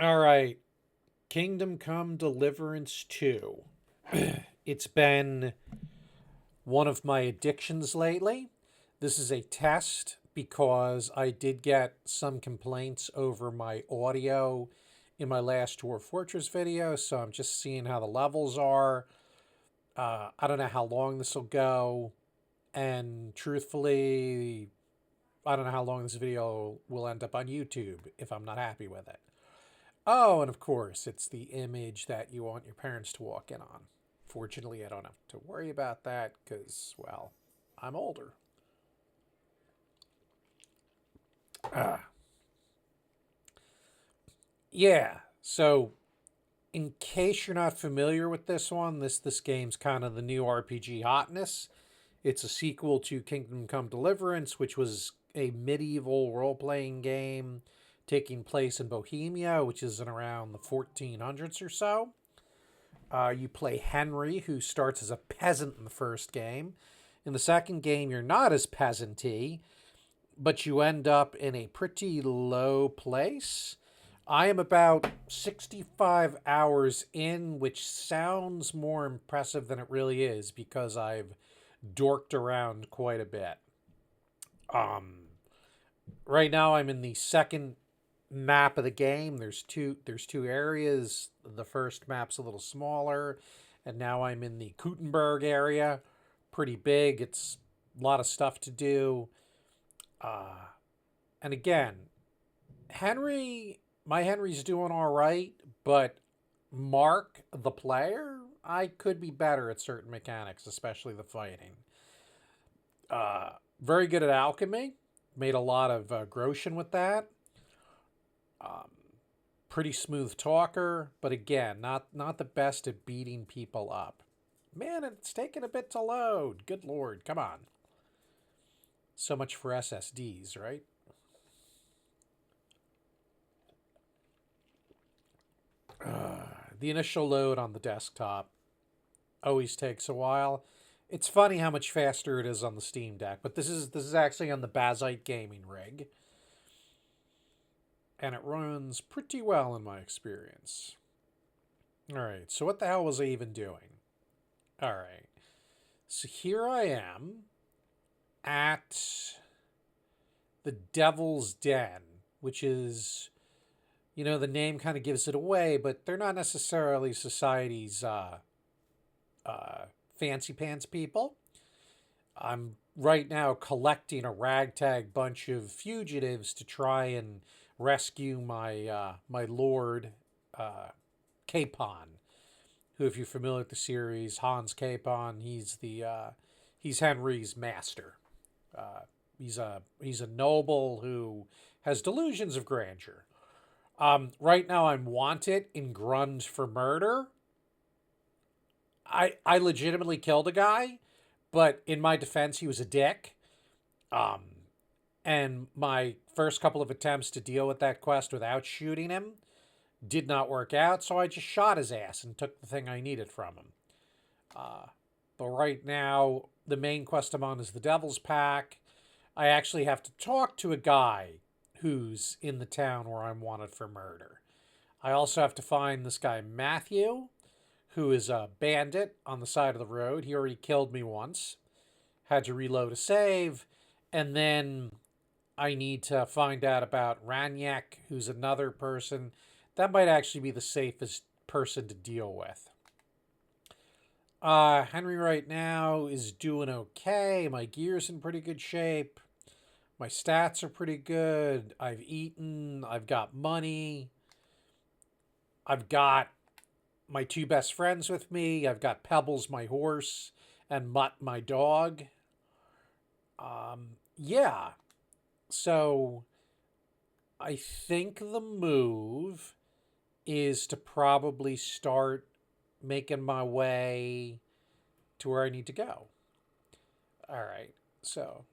All right. Kingdom Come Deliverance 2. It's been one of my addictions lately. This is a test because I did get some complaints over my audio in my last Dwarf Fortress video, so I'm just seeing how the levels are. I don't know how long this will go, and truthfully, I don't know how long this video will end up on YouTube if I'm not happy with it. Oh, and of course, it's the image that you want your parents to walk in on. Fortunately, I don't have to worry about that because, well, I'm older. Uh, yeah, so in case you're not familiar with this one, this game's kind of the new RPG hotness. It's a sequel to Kingdom Come Deliverance, which was a medieval role playing game taking place in Bohemia, which is in around the 1400s or so. You play Henry, who starts as a peasant in the first game. In the second game, you're not as peasanty, but you end up in a pretty low place. I am about 65 hours in, which sounds more impressive than it really is because I've dorked around quite a bit. Um, right now, I'm in the second map of the game. There's two areas. The first map's a little smaller, and now I'm in the Kutenberg area. Pretty big. It's a lot of stuff to do. Uh, and again, my Henry's doing all right, but Mark, the player, I could be better at certain mechanics, especially the fighting. Uh, very good at alchemy. Made a lot of Groshen with that. Um, Pretty smooth talker, but again, not the best at beating people up. Man, it's taking a bit to load. Good lord, come on. So much for SSDs, right? The initial load on the desktop always takes a while. It's funny how much faster it is on the Steam Deck, but this is actually on the Bazite gaming rig, and it runs pretty well in my experience. All right, so what the hell was I even doing? All right, so here I am at the Devil's Den, which is, the name kind of gives it away, but they're not necessarily society's uh, fancy pants people. I'm right now collecting a ragtag bunch of fugitives to try and rescue my lord, uh, Capon, who, if you're familiar with the series, Hans Capon, he's Henry's master. Uh, he's a noble who has delusions of grandeur. Right now, I'm wanted in Grund for murder. I legitimately killed a guy, but in my defense, he was a dick. Um, and my first couple of attempts to deal with that quest without shooting him did not work out, so I just shot his ass and took the thing I needed from him. Uh, but right now, the main quest I'm on is the Devil's Pack. I actually have to talk to a guy who's in the town where I'm wanted for murder. I also have to find this guy, Matthew, who is a bandit on the side of the road. He already killed me once. Had to reload a save. And then I need to find out about Ranyak, who's another person. That might actually be the safest person to deal with. Henry right now is doing okay. My gear's in pretty good shape. My stats are pretty good. I've eaten. I've got money. I've got my two best friends with me. I've got Pebbles, my horse, and Mutt, my dog. Yeah. So I think the move is to probably start making my way to where I need to go. All right. So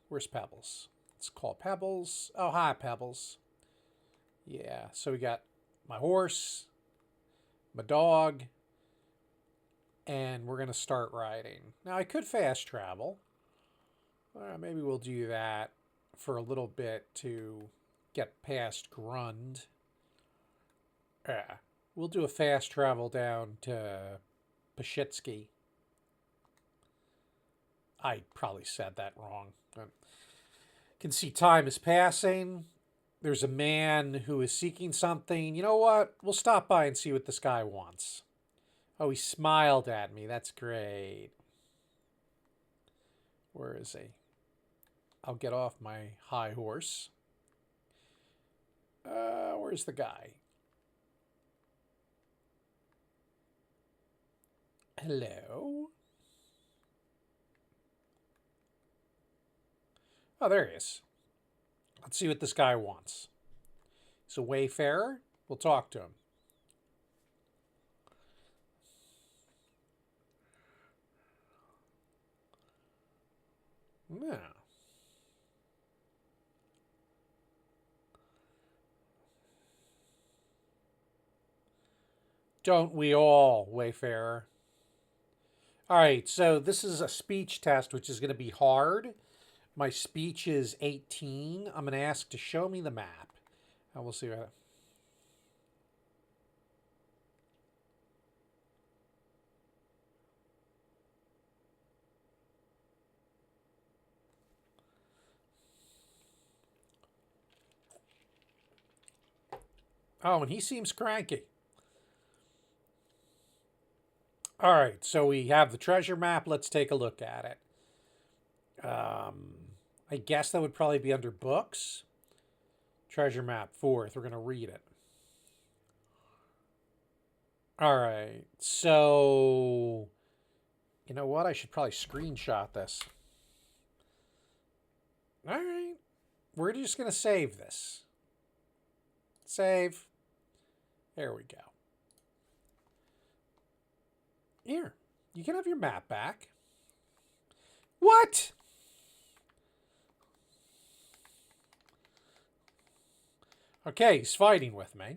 where's Pebbles? Let's call Pebbles. Oh, hi, Pebbles. Yeah. So we got my horse, my dog, and we're going to start riding. Now, I could fast travel. Maybe we'll do that for a little bit to get past Grund. Yeah. We'll do a fast travel down to Pashitsky. I probably said that wrong. But can see time is passing. There's a man who is seeking something. You know what? We'll stop by and see what this guy wants. Oh, he smiled at me. That's great. Where is he? I'll get off my high horse. Where's the guy? Hello? Oh, there he is. Let's see what this guy wants. He's a wayfarer. We'll talk to him. Yeah. Don't we all, wayfarer? All right, so this is a speech test, which is going to be hard. My speech is 18. I'm going to ask to show me the map. And we'll see what. Oh, and he seems cranky. All right, so we have the treasure map. Let's take a look at it. I guess that would probably be under books. Treasure map, 4th. We're going to read it. All right, so you know what? I should probably screenshot this. All right, we're just going to save this. Save. There we go. Here, you can have your map back. What? Okay, he's fighting with me.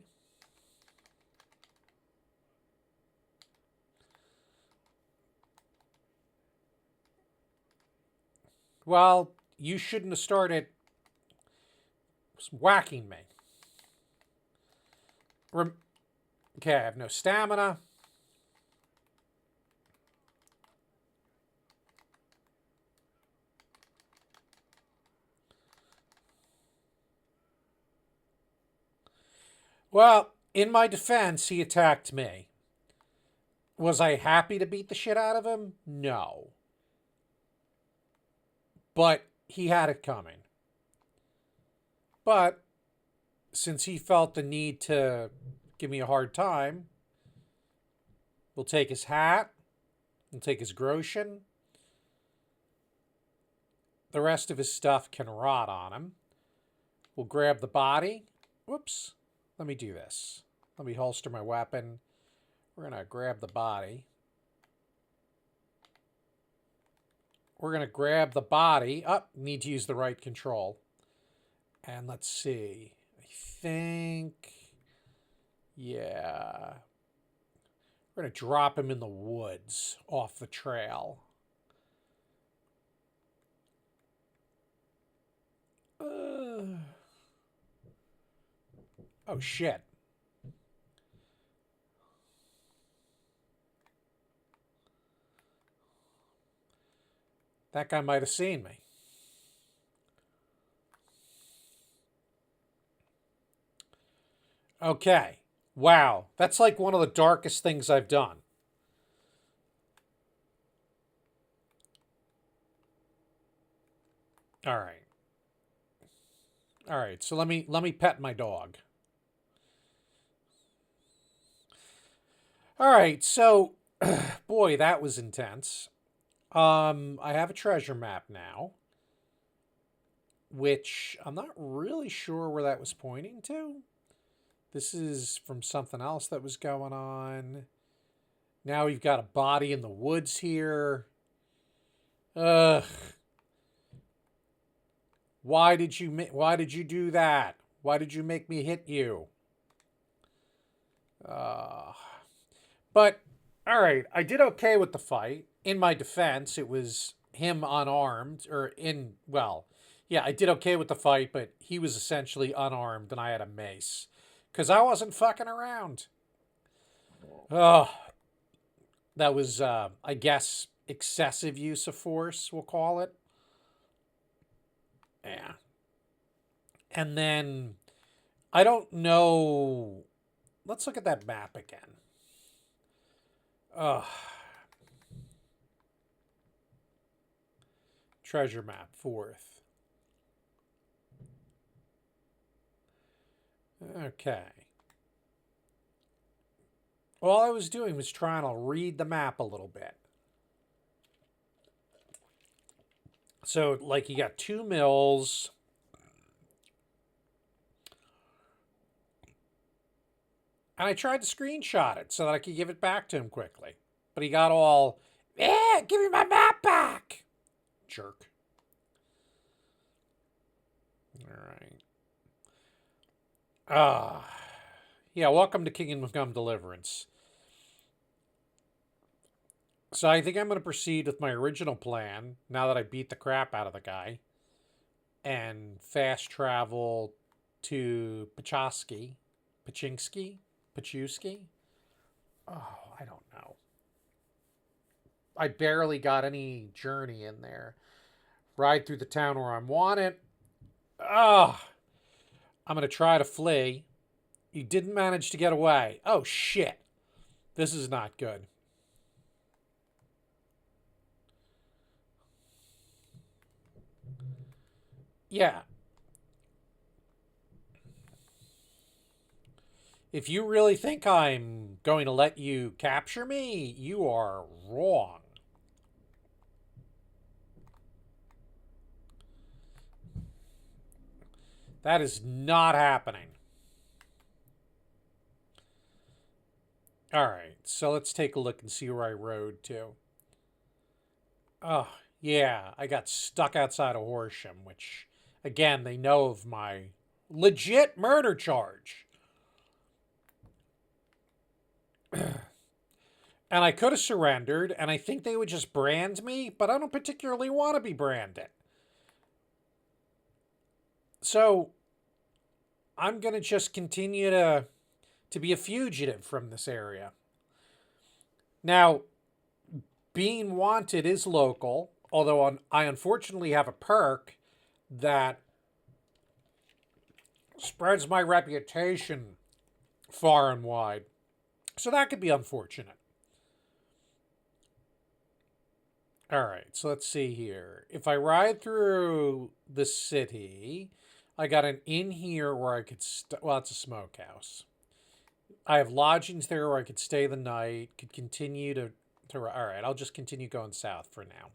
Well, you shouldn't have started whacking me. Okay, I have no stamina. Well, in my defense, he attacked me. Was I happy to beat the shit out of him? No. But he had it coming. But since he felt the need to give me a hard time, we'll take his hat, we'll take his groschen. The rest of his stuff can rot on him. We'll grab the body. Whoops. Let me do this. Let me holster my weapon. We're going to grab the body. We're going to grab the body. Oh, need to use the right control. And let's see. I think... yeah. We're going to drop him in the woods off the trail. Oh, shit. That guy might have seen me. Okay. Wow. That's like one of the darkest things I've done. All right. All right. So let me pet my dog. All right. So boy, that was intense. I have a treasure map now, which I'm not really sure where that was pointing to. This is from something else that was going on. Now we've got a body in the woods here. Ugh. Why did you do that? Why did you make me hit you? But all right, I did okay with the fight. In my defense, it was him unarmed, I did okay with the fight, but he was essentially unarmed and I had a mace. because I wasn't fucking around. Oh, that was, I guess, excessive use of force, we'll call it. Yeah. And then, I don't know. Let's look at that map again. Ugh. Treasure map, fourth. Okay. All I was doing was trying to read the map a little bit. So, like, you got 2 mills. And I tried to screenshot it so that I could give it back to him quickly. But he got all, yeah, give me my map back. Jerk. All right. Yeah, welcome to Kingdom Come Deliverance. So I think I'm going to proceed with my original plan now that I beat the crap out of the guy and fast travel to Pachowski. Pachewski? Oh, I don't know. I barely got any journey in there. Ride through the town where I'm wanted. I'm going to try to flee. You didn't manage to get away. Oh, shit. This is not good. Yeah. If you really think I'm going to let you capture me, you are wrong. That is not happening. All right, so let's take a look and see where I rode to. Oh, yeah, I got stuck outside of Horsham, which, again, they know of my legit murder charge. And I could have surrendered, and I think they would just brand me, but I don't particularly want to be branded. So I'm going to just continue to be a fugitive from this area. Now, being wanted is local, although I unfortunately have a perk that spreads my reputation far and wide. So that could be unfortunate. All right, so let's see here. If I ride through the city, I got an inn here where I could, well, it's a smokehouse. I have lodgings there where I could stay the night, could continue to all right, I'll just continue going south for now.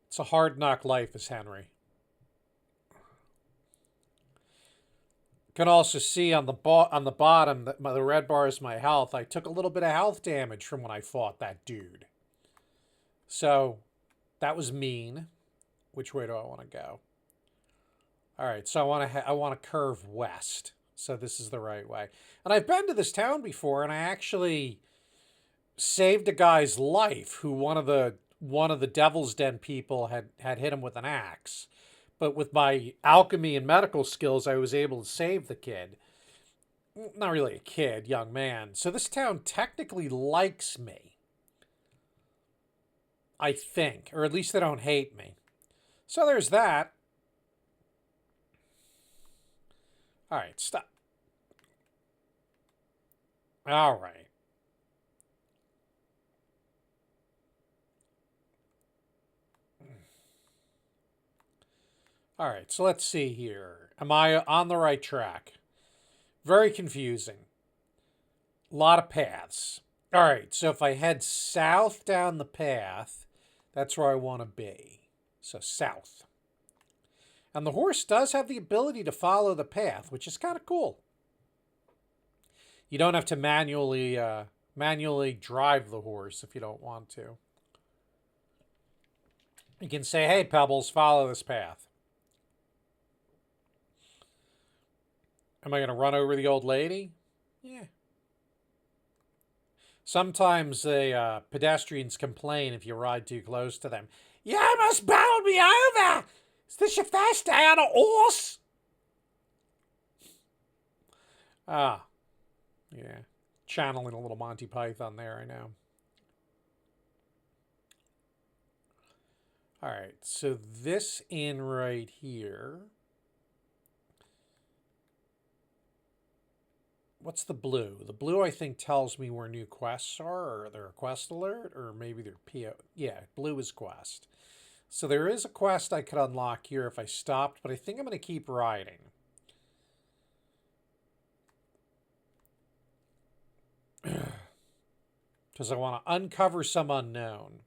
It's a hard knock life as Henry. Can also see on the bottom that the red bar is my health. I took a little bit of health damage from when I fought that dude. So that was mean. Which way do I want to go? All right, so I want to curve west. So this is the right way. And I've been to this town before, and I actually saved a guy's life who one of the Devil's Den people had hit him with an axe. But with my alchemy and medical skills, I was able to save the kid. Not really a kid, young man. So this town technically likes me. I think. Or at least they don't hate me. So there's that. All right, stop. All right. All right, so let's see here. Am I on the right track? Very confusing. A lot of paths. All right, so if I head south down the path, that's where I want to be. So south. And the horse does have the ability to follow the path, which is kind of cool. You don't have to manually drive the horse if you don't want to. You can say, hey, Pebbles, follow this path. Am I going to run over the old lady? Yeah. Sometimes the pedestrians complain if you ride too close to them. You almost bowled me over! Is this your first day on a horse? Ah, yeah. Channeling a little Monty Python there, I know. All right, so this inn right here. What's the blue? The blue, I think, tells me where new quests are, or they're a quest alert, or maybe they're PO. Yeah, blue is quest. So there is a quest I could unlock here if I stopped, but I think I'm going to keep riding. Because I want to uncover some unknown.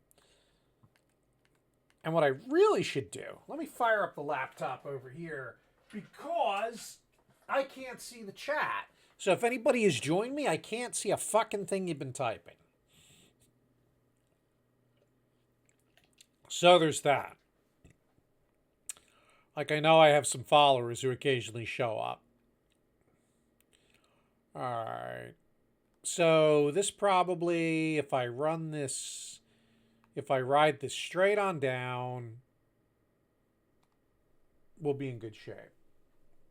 And what I really should do, let me fire up the laptop over here, because I can't see the chat. So if anybody has joined me, I can't see a fucking thing you've been typing. So there's that. Like, I know I have some followers who occasionally show up. All right. So this probably, if I run this, if I ride this straight on down, we'll be in good shape.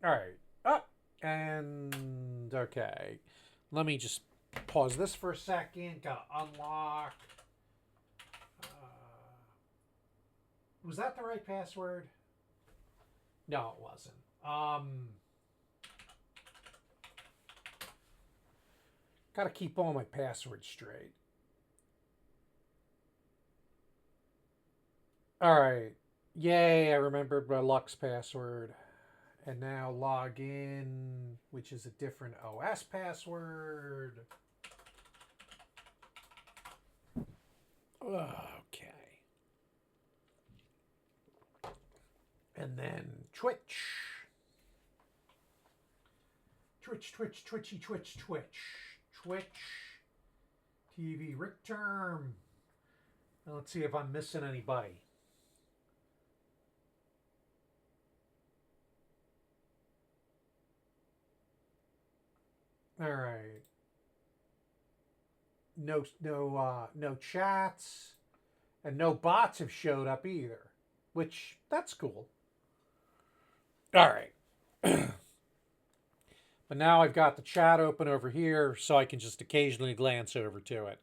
All right. Up. And okay. Let me just pause this for a second. Gotta unlock. Was that the right password? No, it wasn't. Gotta keep all my passwords straight. All right. Yay, I remembered my Lux password. And now log in, which is a different OS password. Okay. And then Twitch. Twitchy, Twitch. Twitch. TV Rick Term. Now let's see if I'm missing anybody. All right. No chats, and no bots have showed up either, which that's cool. All right. But now I've got the chat open over here, so I can just occasionally glance over to it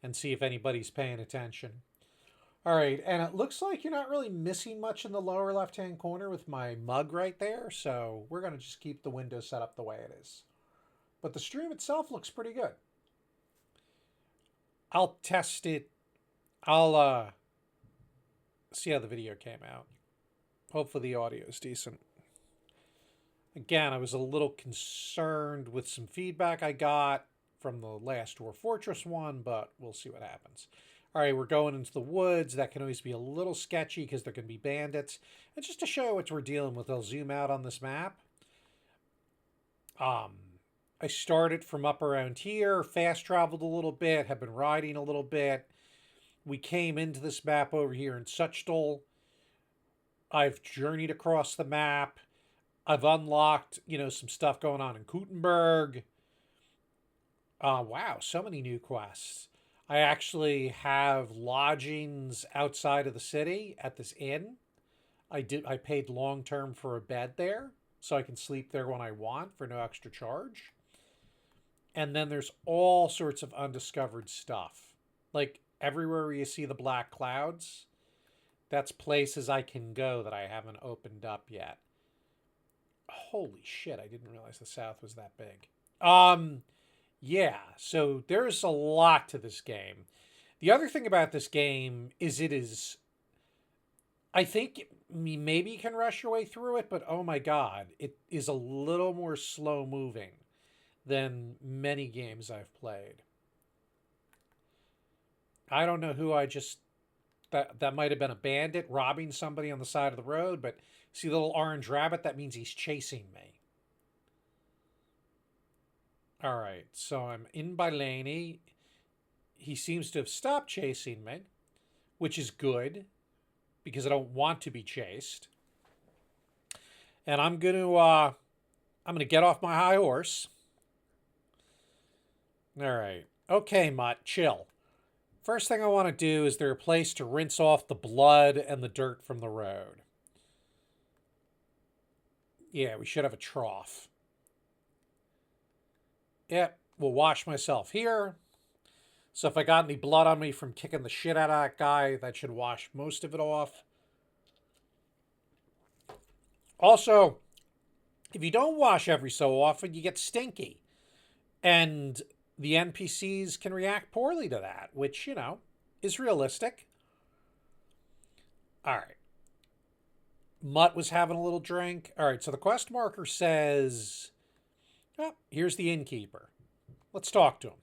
and see if anybody's paying attention. All right, and it looks like you're not really missing much in the lower left-hand corner with my mug right there, so we're going to just keep the window set up the way it is. But the stream itself looks pretty good. I'll test it. I'll see how the video came out. Hopefully the audio is decent. Again, I was a little concerned with some feedback I got from the last Dwarf Fortress one, but we'll see what happens. All right, we're going into the woods. That can always be a little sketchy because there can be bandits. And just to show what we're dealing with, I'll zoom out on this map. I started from up around here, fast traveled a little bit, have been riding a little bit. We came into this map over here in Suchtal. I've journeyed across the map. I've unlocked, some stuff going on in Kutenberg. Wow, so many new quests. I actually have lodgings outside of the city at this inn. I paid long term for a bed there, so I can sleep there when I want for no extra charge. And then there's all sorts of undiscovered stuff. Like everywhere where you see the black clouds, that's places I can go that I haven't opened up yet. Holy shit, I didn't realize the South was that big. Yeah, so there's a lot to this game. The other thing about this game is I think maybe you can rush your way through it, but oh my god, it is a little more slow moving than many games I've played. I don't know who that might have been a bandit robbing somebody on the side of the road, but see the little orange rabbit? That means he's chasing me. All right, so I'm in Baileni. He seems to have stopped chasing me, which is good because I don't want to be chased. And I'm gonna get off my high horse. All right, Okay, Mutt, chill. First thing I want to do is there a place to rinse off the blood and the dirt from the road? Yeah, we should have a trough. Yep, we'll wash myself here. So if I got any blood on me from kicking the shit out of that guy, that should wash most of it off. Also, if you don't wash every so often, you get stinky. And the NPCs can react poorly to that, which, is realistic. All right. Mutt was having a little drink. All right, so the quest marker says, oh, here's the innkeeper. Let's talk to him.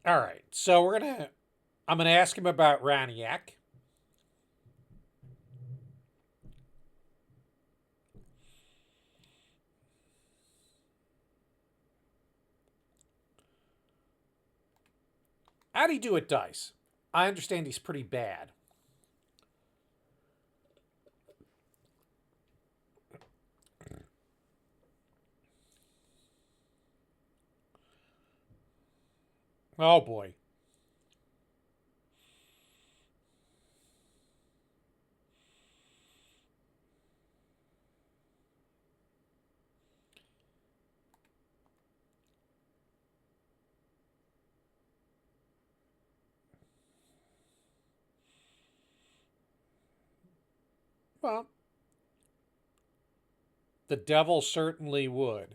All right, so I'm gonna ask him about Raniak. How'd he do at dice? I understand he's pretty bad. Oh boy. Well, the devil certainly would.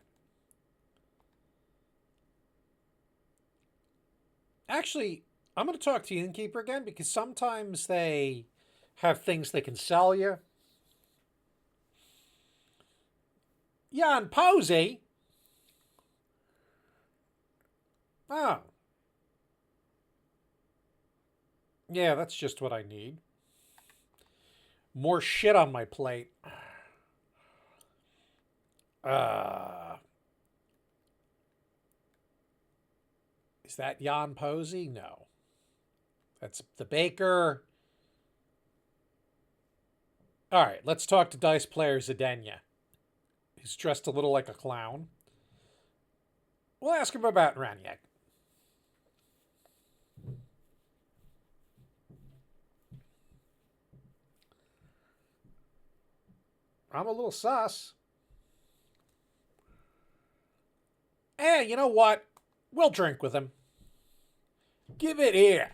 Actually, I'm going to talk to the innkeeper again because sometimes they have things they can sell you. Jan Posey. Oh, yeah, that's just what I need. More shit on my plate. Uh, is that Jan Posey? No. That's the baker. All right, let's talk to dice player Zedenya. He's dressed a little like a clown. We'll ask him about Raniak. I'm a little sus. You know what? We'll drink with him. Give it here.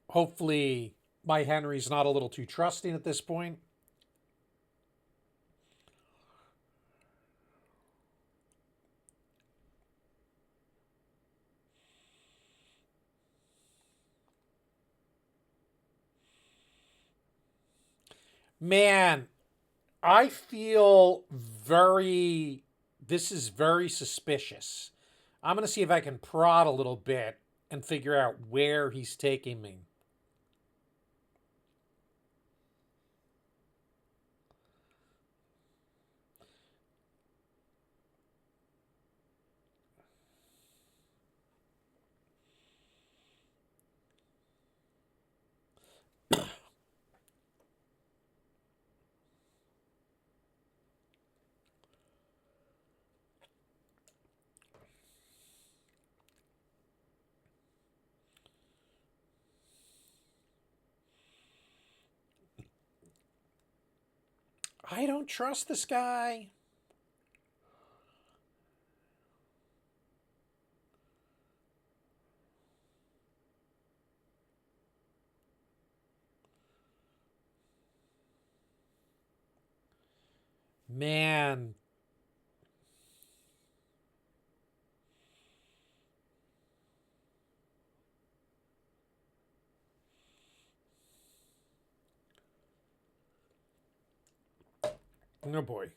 Hopefully, my Henry's not a little too trusting at this point. Man, I feel this is very suspicious. I'm going to see if I can prod a little bit and figure out where he's taking me. I don't trust this guy. Man. Oh boy.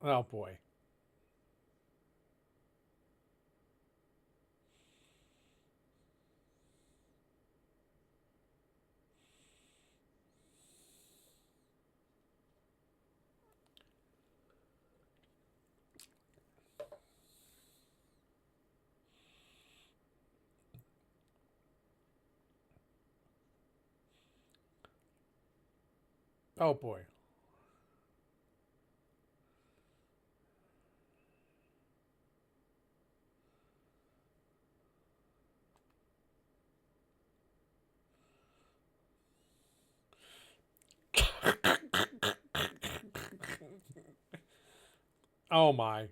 Oh boy. Oh boy. Oh my.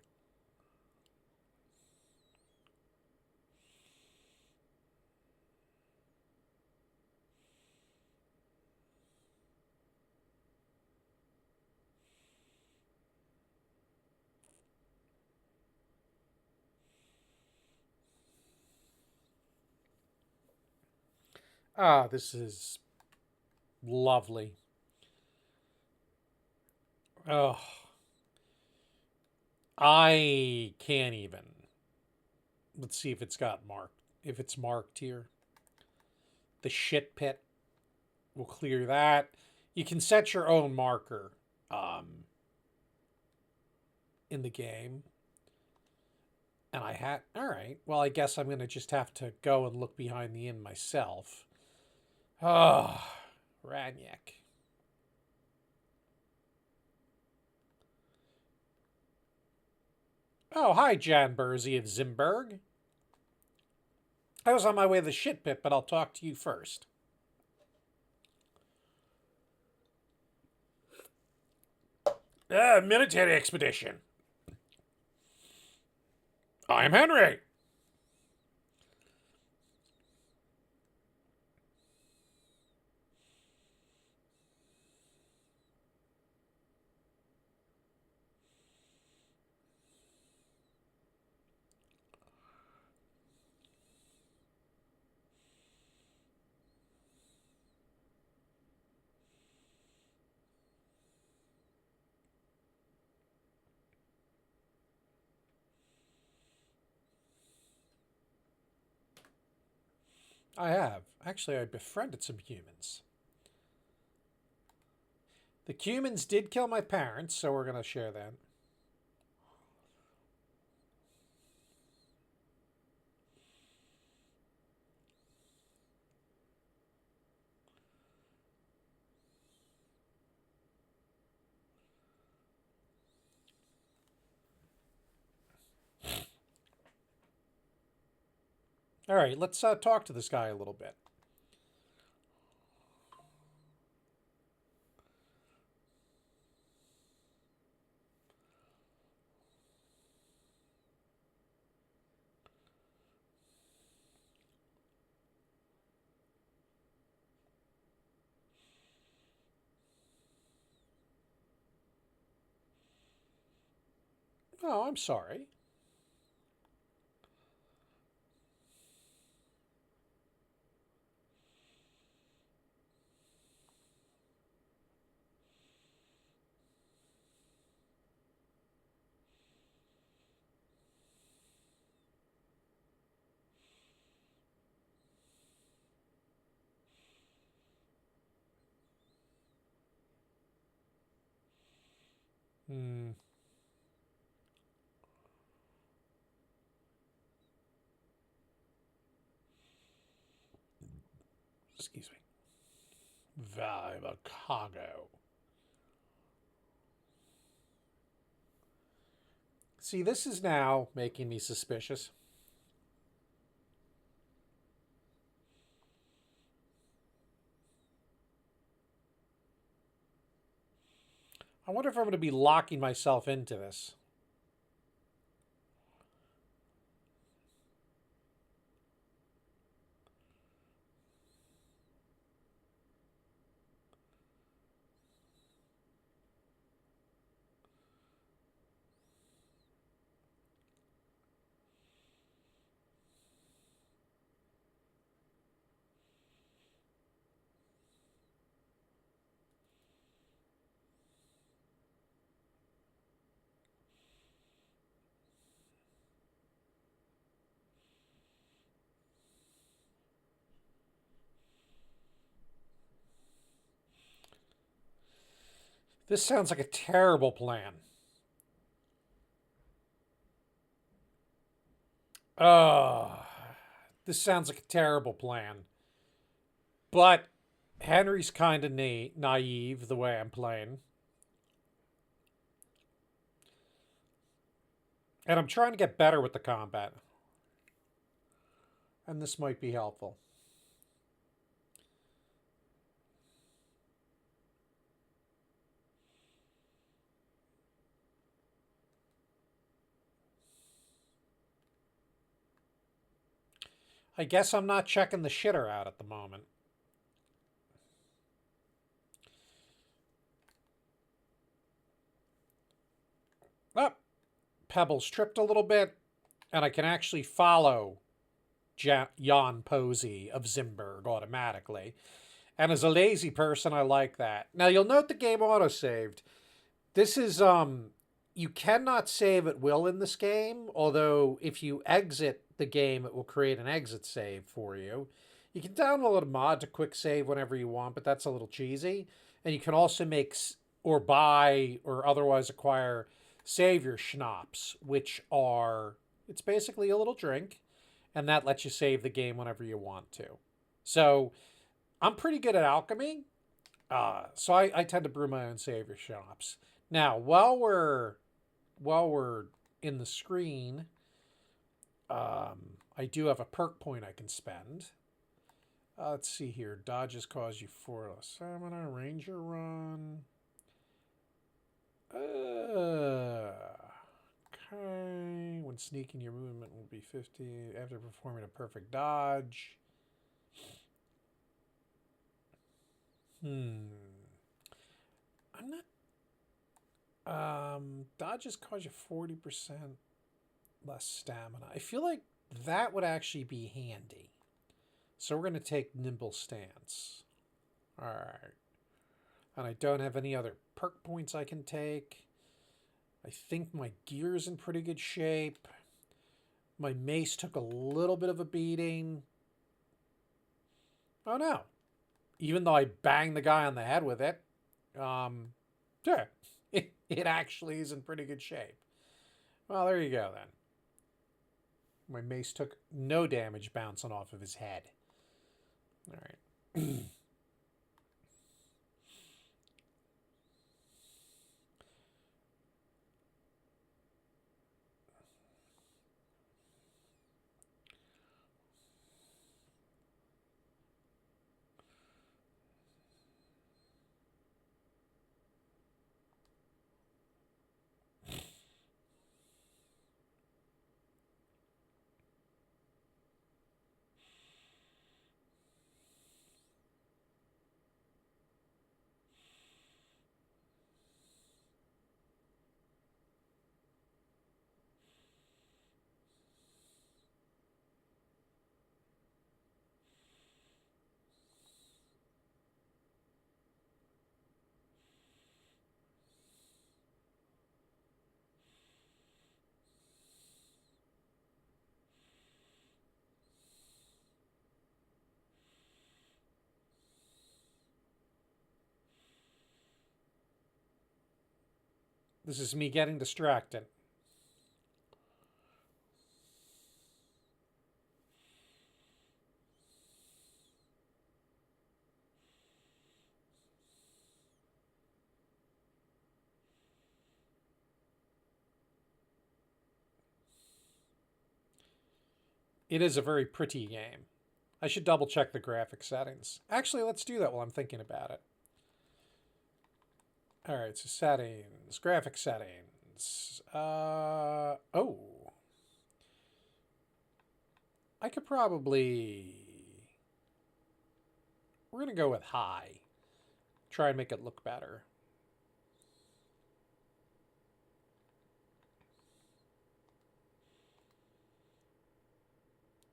Ah, this is lovely. Oh, I can't even. Let's see if it's got marked. If it's marked here. The shit pit. We'll clear that. You can set your own marker in the game. And I had. All right. Well, I guess I'm going to just have to go and look behind the inn myself. Oh, Radnick. Oh, hi, Jan Burzy of Zimberg. I was on my way to the shit pit, but I'll talk to you first. Military expedition. I'm Henry. I have. Actually, I befriended some humans. The humans did kill my parents, so we're going to share that. All right, let's talk to this guy a little bit. Oh, I'm sorry. Hmm. Excuse me. Valuable cargo. See, this is now making me suspicious. I wonder if I'm going to be locking myself into this. This sounds like a terrible plan. Oh, this sounds like a terrible plan. But Henry's kind of naive the way I'm playing. And I'm trying to get better with the combat. And this might be helpful. I guess I'm not checking the shitter out at the moment. Oh, Pebbles tripped a little bit, and I can actually follow Jan Posey of Zimberg automatically. And as a lazy person, I like that. Now you'll note the game autosaved. This is you cannot save at will in this game, although if you exit the game it will create an exit save for you. You can download a mod to quick save whenever you want, but that's a little cheesy. And you can also make or buy or otherwise acquire savior schnapps, which are it's basically a little drink, and that lets you save the game whenever you want to. So I'm pretty good at alchemy, so I tend to brew my own savior schnapps. Now, while we're in the screen, I do have a perk point I can spend. Let's see here. Dodges cause you 4 less stamina. Ranger run. Okay. When sneaking, your movement will be 50 after performing a perfect dodge. I'm not. Dodges cause you 40% less stamina. I feel like that would actually be handy. So we're going to take Nimble Stance. All right. And I don't have any other perk points I can take. I think my gear's in pretty good shape. My mace took a little bit of a beating. Oh no. Even though I banged the guy on the head with it, yeah, it actually is in pretty good shape. Well, there you go then. My mace took no damage bouncing off of his head. All right. This is me getting distracted. It is a very pretty game. I should double check the graphic settings. Actually, let's do that while I'm thinking about it. All right, so settings, graphic settings. Oh, I could probably. We're gonna go with high. Try and make it look better.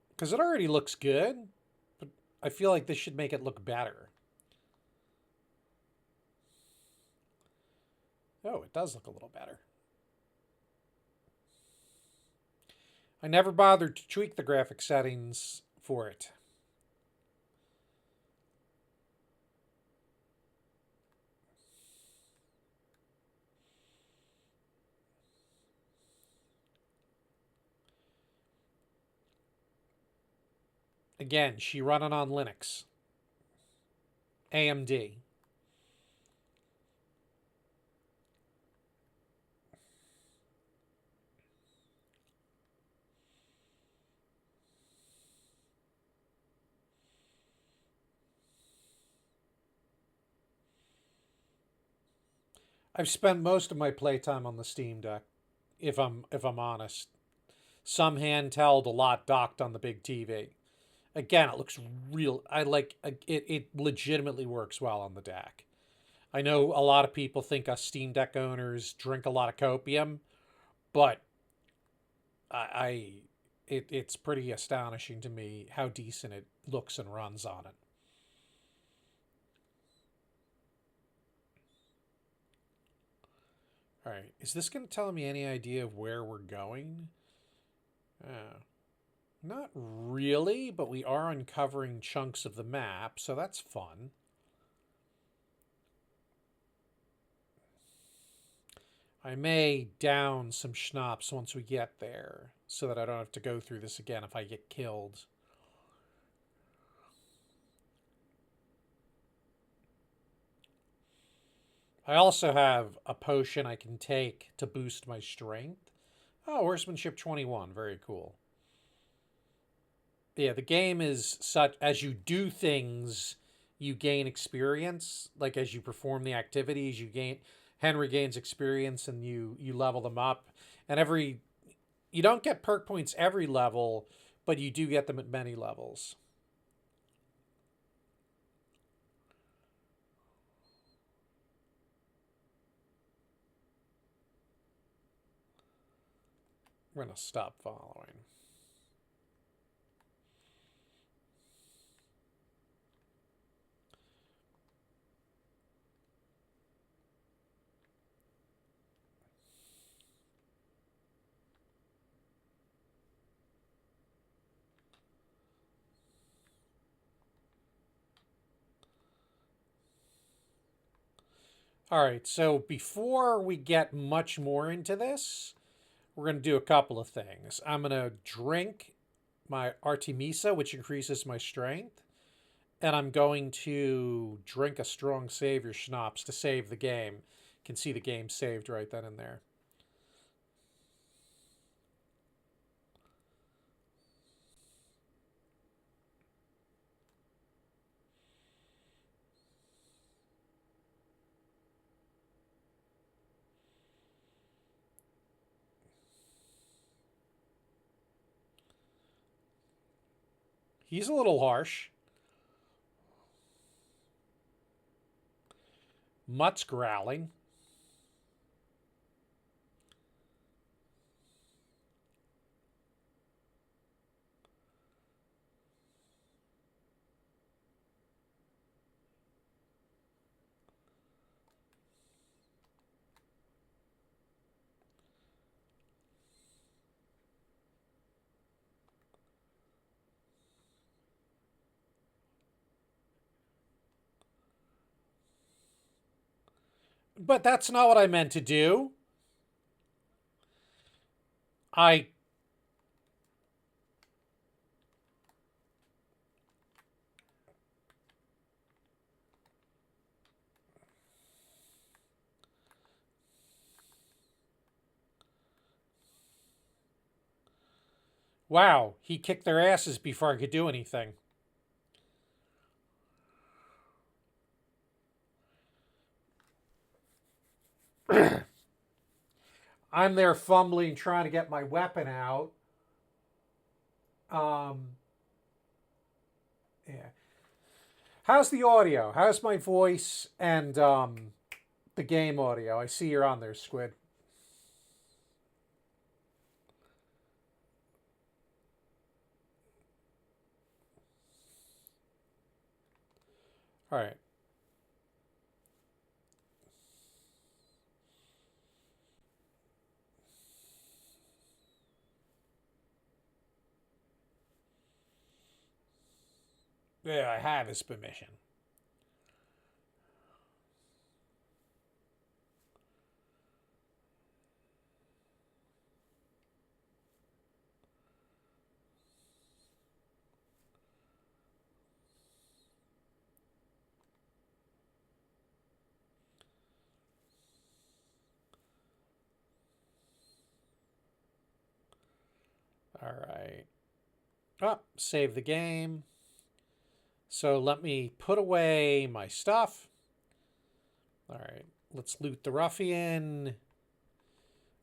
Because it already looks good, but I feel like this should make it look better. Oh, it does look a little better. I never bothered to tweak the graphic settings for it. Again, she running on Linux. AMD. I've spent most of my playtime on the Steam Deck, if I'm honest. Some handheld, a lot docked on the big TV. Again, it looks real. I like it. It legitimately works well on the deck. I know a lot of people think us Steam Deck owners drink a lot of copium, but I it's pretty astonishing to me how decent it looks and runs on it. All right, is this going to tell me any idea of where we're going? Uh, Not really, but we are uncovering chunks of the map, so that's fun. I may down some schnapps once we get there, so that I don't have to go through this again if I get killed. I also have a potion I can take to boost my strength. Oh, horsemanship 21. Very cool. Yeah, the game is such as you do things, you gain experience. Like as you perform the activities, you gain Henry gains experience and you level them up. And every you don't get perk points every level, but you do get them at many levels. We're gonna stop following. All right, so before we get much more into this, we're going to do a couple of things. I'm going to drink my Artemisa, which increases my strength, and I'm going to drink a strong savior schnapps to save the game. You can see the game saved right then and there. He's a little harsh. Mutt's growling. But that's not what I meant to do. I. Wow, he kicked their asses before I could do anything. I'm there fumbling, trying to get my weapon out. Um, yeah. How's the audio? How's my voice and the game audio? I see you're on there, Squid. All right. Yeah, I have his permission. All right. Oh, save the game. So let me put away my stuff. All right. Let's loot the ruffian.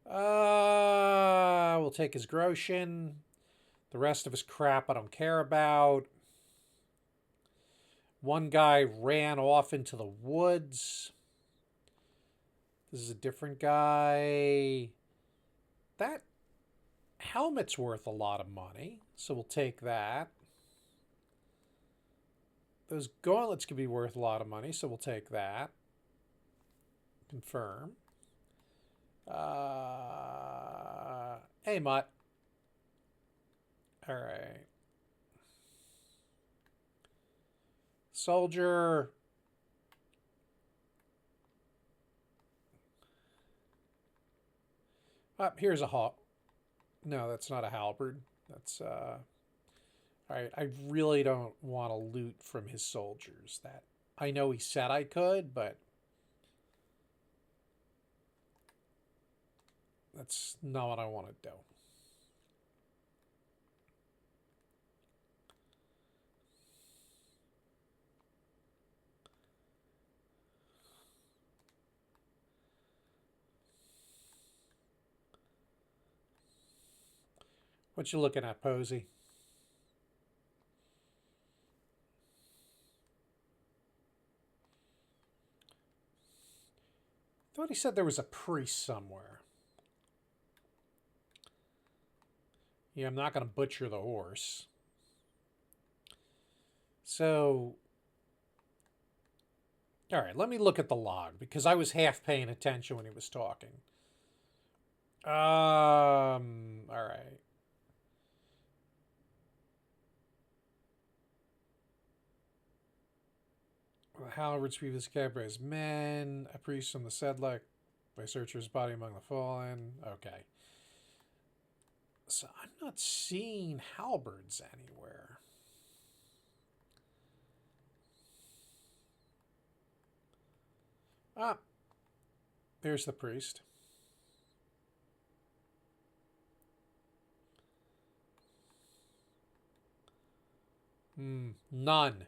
We'll take his groschen. The rest of his crap I don't care about. One guy ran off into the woods. This is a different guy. That helmet's worth a lot of money, so we'll take that. Those gauntlets could be worth a lot of money, so we'll take that. Confirm. Hey, Mutt. All right. Soldier. Here's a hawk. No, that's not a halberd. That's, all right. I really don't want to loot from his soldiers. That I know he said I could, but that's not what I want to do. What you looking at, Posey? Thought he said there was a priest somewhere. Yeah, I'm not going to butcher the horse. So, all right, let me look at the log because I was half paying attention when he was talking. All right. Halberds previously captured by his men. A priest from the Sedlec by searcher's body among the fallen. Okay. So I'm not seeing halberds anywhere. Ah, there's the priest. None.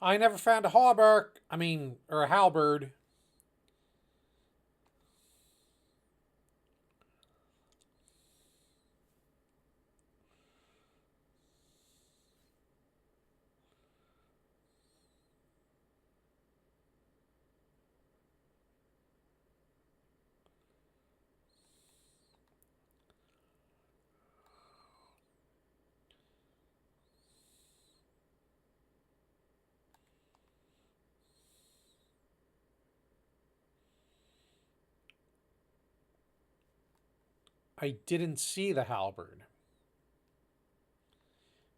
I never found a hauberk. Or a halberd. I didn't see the halberd.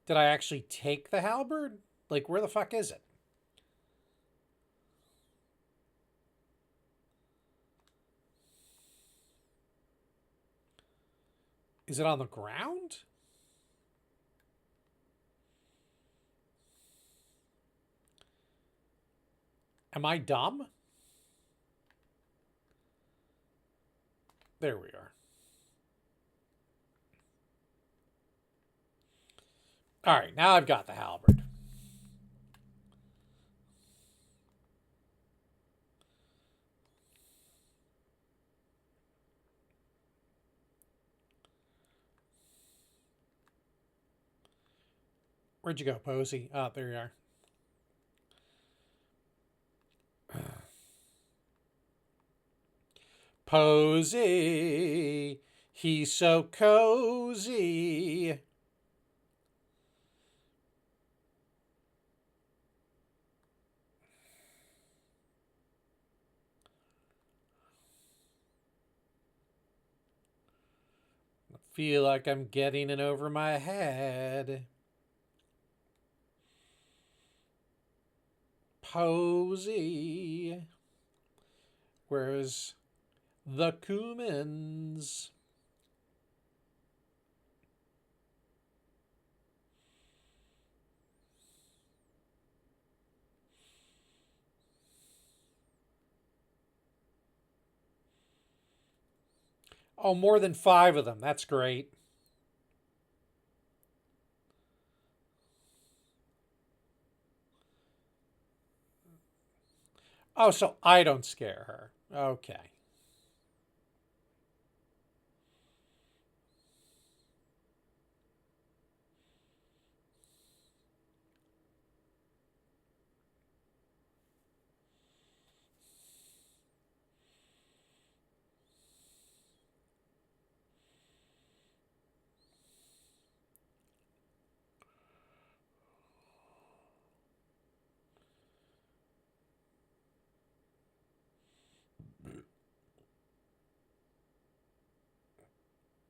Did I actually take the halberd? Like, where the fuck is it? Is it on the ground? Am I dumb? There we are. All right, now I've got the halberd. Where'd you go, Posey? Oh, there you are. Posey, he's so cozy. I feel like I'm getting in over my head. Posey. Where's the Cumins? Oh, more than 5 of them. That's great. Oh, so I don't scare her. Okay.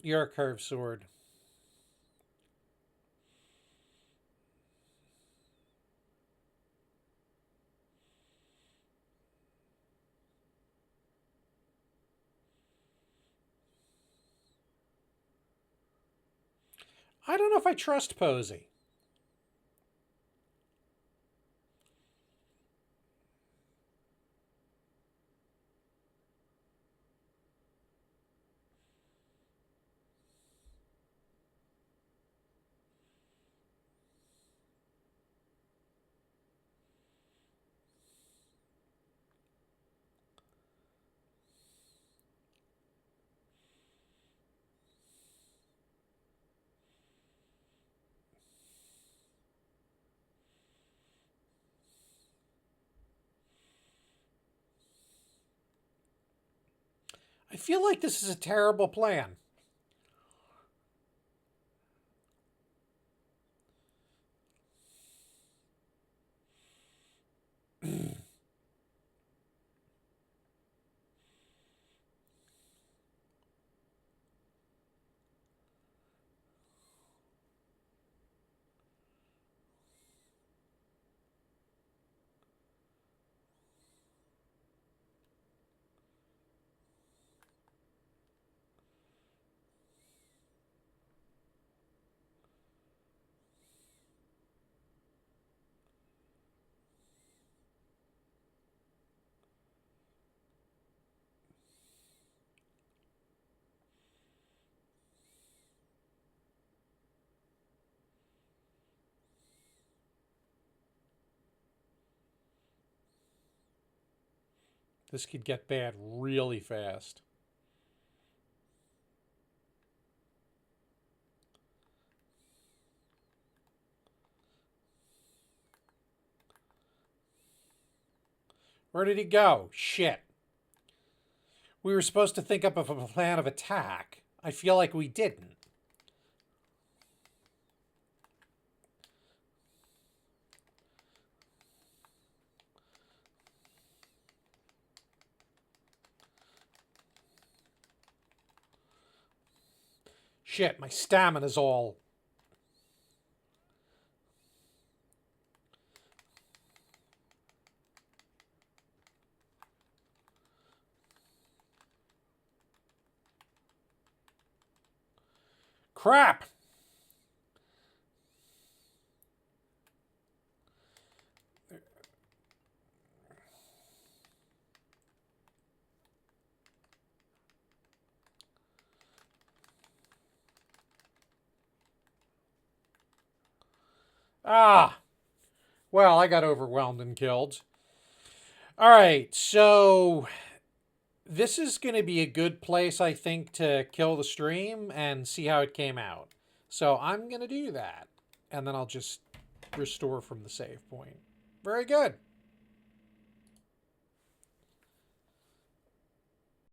You're a curved sword. I don't know if I trust Posey. I feel like this is a terrible plan. This could get bad really fast. Where did he go? Shit. We were supposed to think up of a plan of attack. I feel like we didn't. Shit, my stamina's all... Crap! Ah! Well, I got overwhelmed and killed. All right, so this is going to be a good place, I think, to kill the stream and see how it came out. So I'm going to do that. And then I'll just restore from the save point. Very good.